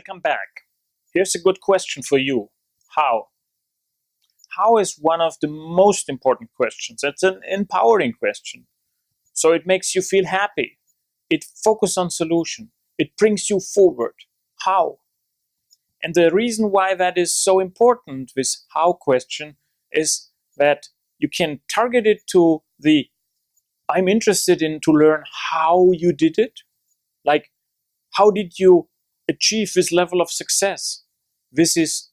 welcome back. Here's a good question for you. How? How is one of the most important questions. It's an empowering question. So it makes you feel happy. It focuses on solution. It brings you forward. How? And the reason why that is so important with how question is that you can target it to the I'm interested in to learn how you did it. Like, how did you achieve this level of success? This is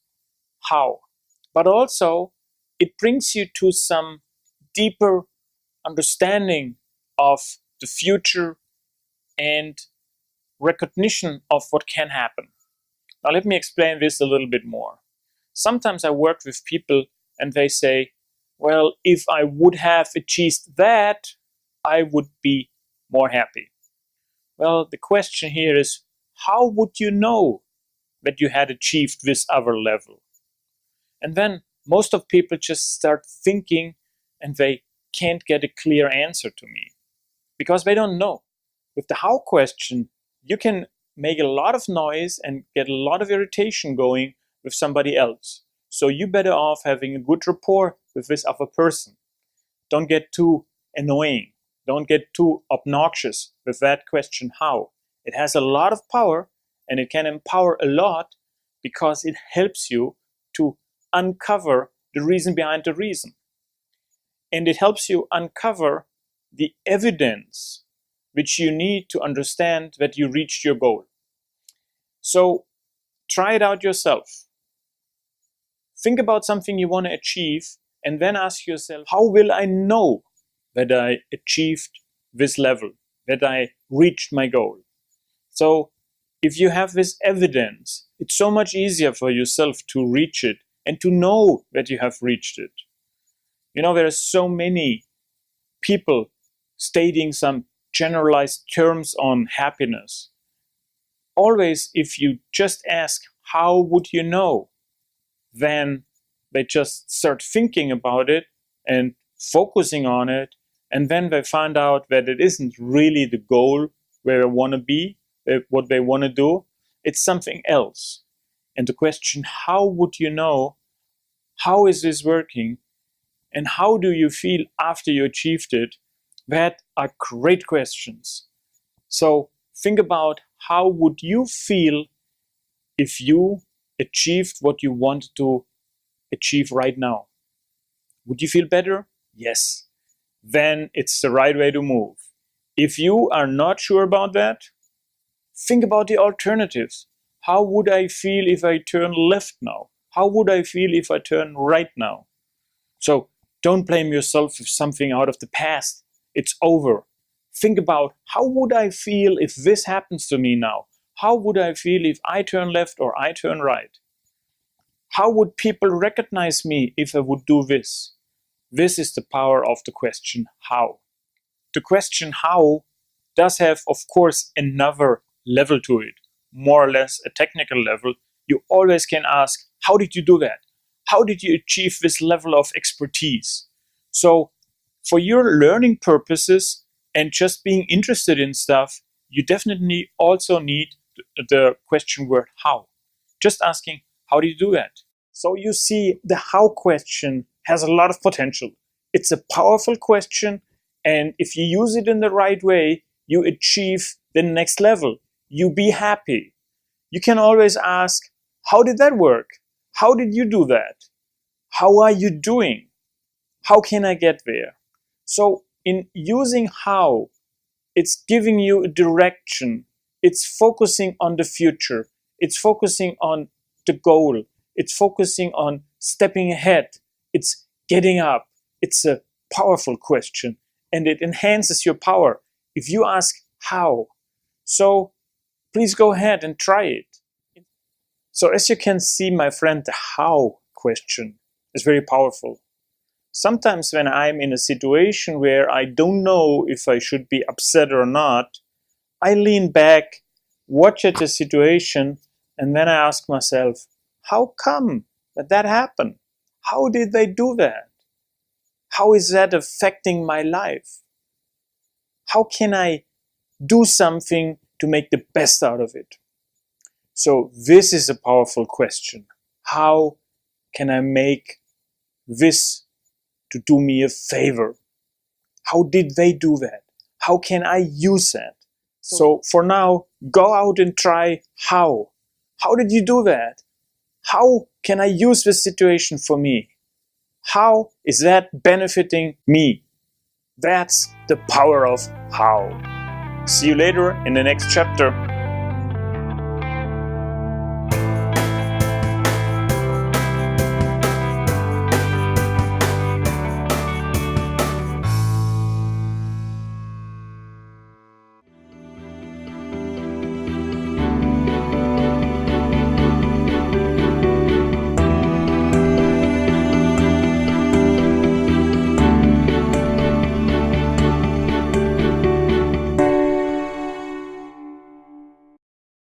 how. But also, it brings you to some deeper understanding of the future and recognition of what can happen. Now, let me explain this a little bit more. Sometimes I work with people and they say, well, if I would have achieved that, I would be more happy. Well, the question here is, how would you know that you had achieved this other level? And then most of people just start thinking and they can't get a clear answer to me because they don't know. With the how question, you can make a lot of noise and get a lot of irritation going with somebody else. So you're better off having a good rapport with this other person. Don't get too annoying. Don't get too obnoxious with that question, how. It has a lot of power and it can empower a lot because it helps you to uncover the reason behind the reason. And it helps you uncover the evidence which you need to understand that you reached your goal. So try it out yourself. Think about something you want to achieve and then ask yourself, how will I know that I achieved this level, that I reached my goal? So if you have this evidence, it's so much easier for yourself to reach it and to know that you have reached it. You know, there are so many people stating some generalized terms on happiness. Always, if you just ask, how would you know? Then they just start thinking about it and focusing on it. And then they find out that it isn't really the goal where they want to be, what they want to do. It's something else. And the question, how would you know? How is this working? And how do you feel after you achieved it? That are great questions. So think about how would you feel if you achieved what you want to achieve right now? Would you feel better? Yes. Then it's the right way to move. If you are not sure about that, think about the alternatives. How would I feel if I turn left now? How would I feel if I turn right now? So don't blame yourself for something out of the past. It's over. Think about, how would I feel if this happens to me now? How would I feel if I turn left or I turn right? How would people recognize me if I would do this? This is the power of the question, how. The question, how, does have, of course, another level to it, more or less a technical level. You always can ask, how did you do that? How did you achieve this level of expertise? So for your learning purposes and just being interested in stuff, you definitely also need the question word how. Just asking, how do you do that? So you see, the how question has a lot of potential. It's a powerful question, and if you use it in the right way, you achieve the next level. You be happy. You can always ask, how did that work? How did you do that? How are you doing? How can I get there? So in using how, it's giving you a direction. It's focusing on the future. It's focusing on the goal. It's focusing on stepping ahead. It's getting up. It's a powerful question and it enhances your power if you ask how. So please go ahead and try it. So as you can see, my friend, the how question is very powerful. Sometimes when I'm in a situation where I don't know if I should be upset or not, I lean back, watch at the situation, and then I ask myself, how come that happened? How did they do that? How is that affecting my life? How can I do something to make the best out of it? So this is a powerful question. How can I make this to do me a favor? How did they do that? How can I use that? So for now, go out and try how. How did you do that? How can I use this situation for me? How is that benefiting me? That's the power of how. See you later in the next chapter.